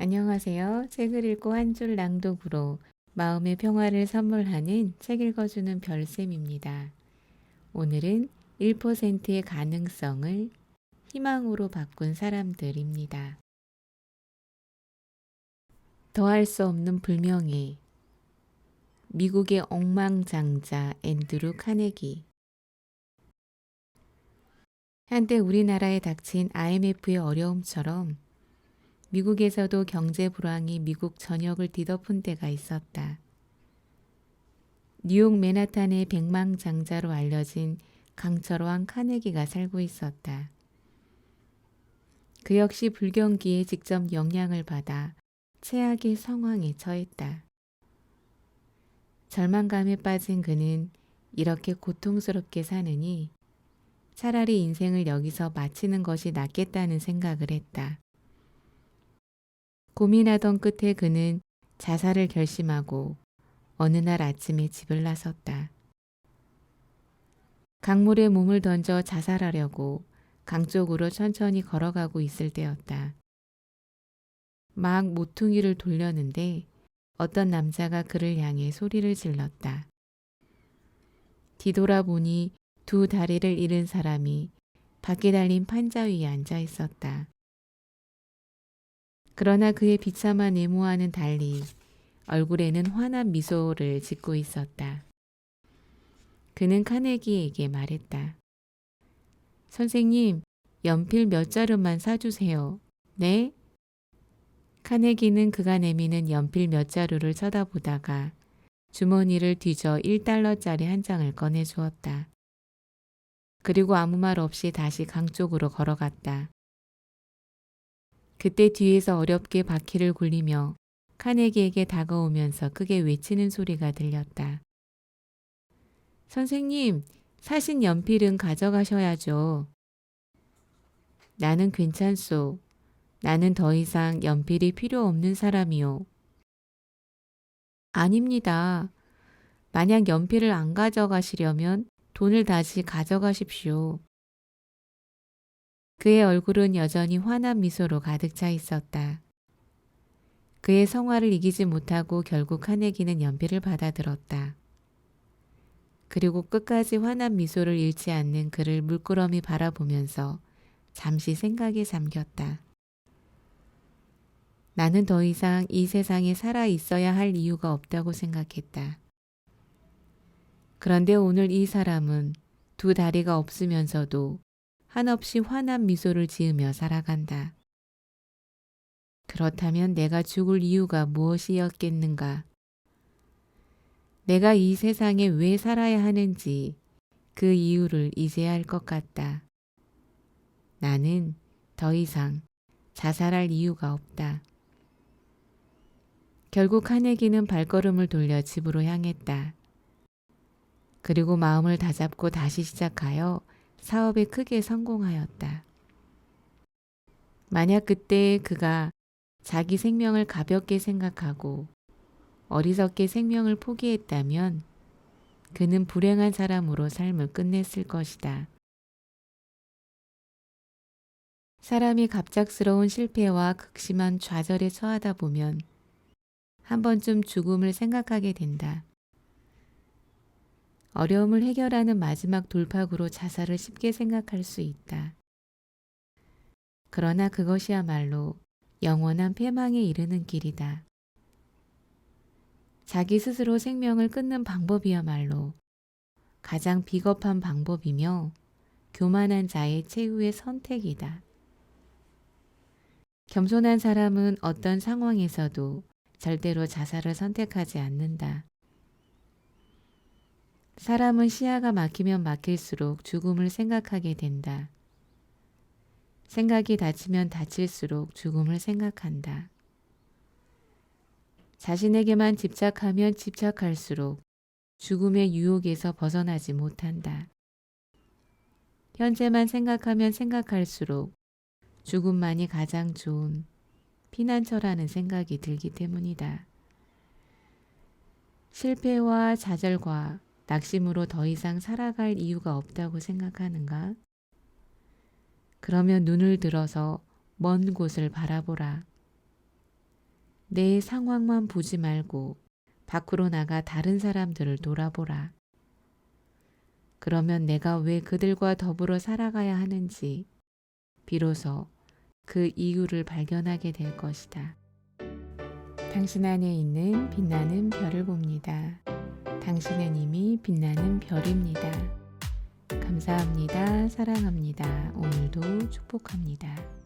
안녕하세요. 책을 읽고 한 줄 낭독으로 마음의 평화를 선물하는 책 읽어주는 별쌤입니다. 오늘은 1%의 가능성을 희망으로 바꾼 사람들입니다. 더할 수 없는 불명예. 미국의 억망장자 앤드루 카네기. 한때 우리나라에 닥친 IMF의 어려움처럼 미국에서도 경제 불황이 미국 전역을 뒤덮은 때가 있었다. 뉴욕 맨하탄의 백망장자로 알려진 강철왕 카네기가 살고 있었다. 그 역시 불경기에 직접 영향을 받아 최악의 상황에 처했다. 절망감에 빠진 그는 이렇게 고통스럽게 사느니 차라리 인생을 여기서 마치는 것이 낫겠다는 생각을 했다. 고민하던 끝에 그는 자살을 결심하고 어느 날 아침에 집을 나섰다. 강물에 몸을 던져 자살하려고 강 쪽으로 천천히 걸어가고 있을 때였다. 막 모퉁이를 돌려는데 어떤 남자가 그를 향해 소리를 질렀다. 뒤돌아보니 두 다리를 잃은 사람이 밖에 달린 판자 위에 앉아 있었다. 그러나 그의 비참한 외모와는 달리 얼굴에는 환한 미소를 짓고 있었다. 그는 카네기에게 말했다. 선생님, 연필 몇 자루만 사주세요. 네? 카네기는 그가 내미는 연필 몇 자루를 쳐다보다가 주머니를 뒤져 1달러짜리 한 장을 꺼내주었다. 그리고 아무 말 없이 다시 강 쪽으로 걸어갔다. 그때 뒤에서 어렵게 바퀴를 굴리며 카네기에게 다가오면서 크게 외치는 소리가 들렸다. 선생님, 사신 연필은 가져가셔야죠. 나는 괜찮소. 나는 더 이상 연필이 필요 없는 사람이요. 아닙니다. 만약 연필을 안 가져가시려면 돈을 다시 가져가십시오. 그의 얼굴은 여전히 환한 미소로 가득 차 있었다. 그의 성화를 이기지 못하고 결국 카네기는 연필을 받아들었다. 그리고 끝까지 환한 미소를 잃지 않는 그를 물끄러미 바라보면서 잠시 생각에 잠겼다. 나는 더 이상 이 세상에 살아 있어야 할 이유가 없다고 생각했다. 그런데 오늘 이 사람은 두 다리가 없으면서도 한없이 환한 미소를 지으며 살아간다. 그렇다면 내가 죽을 이유가 무엇이었겠는가? 내가 이 세상에 왜 살아야 하는지 그 이유를 이제야 알 것 같다. 나는 더 이상 자살할 이유가 없다. 결국 카네기는 발걸음을 돌려 집으로 향했다. 그리고 마음을 다잡고 다시 시작하여 사업에 크게 성공하였다. 만약 그때 그가 자기 생명을 가볍게 생각하고 어리석게 생명을 포기했다면 그는 불행한 사람으로 삶을 끝냈을 것이다. 사람이 갑작스러운 실패와 극심한 좌절에 처하다 보면 한 번쯤 죽음을 생각하게 된다. 어려움을 해결하는 마지막 돌파구로 자살을 쉽게 생각할 수 있다. 그러나 그것이야말로 영원한 패망에 이르는 길이다. 자기 스스로 생명을 끊는 방법이야말로 가장 비겁한 방법이며 교만한 자의 최후의 선택이다. 겸손한 사람은 어떤 상황에서도 절대로 자살을 선택하지 않는다. 사람은 시야가 막히면 막힐수록 죽음을 생각하게 된다. 생각이 닫히면 닫힐수록 죽음을 생각한다. 자신에게만 집착하면 집착할수록 죽음의 유혹에서 벗어나지 못한다. 현재만 생각하면 생각할수록 죽음만이 가장 좋은 피난처라는 생각이 들기 때문이다. 실패와 좌절과 낙심으로 더 이상 살아갈 이유가 없다고 생각하는가? 그러면 눈을 들어서 먼 곳을 바라보라. 내 상황만 보지 말고 밖으로 나가 다른 사람들을 돌아보라. 그러면 내가 왜 그들과 더불어 살아가야 하는지 비로소 그 이유를 발견하게 될 것이다. 당신 안에 있는 빛나는 별을 봅니다. 당신은 이미 빛나는 별입니다. 감사합니다. 사랑합니다. 오늘도 축복합니다.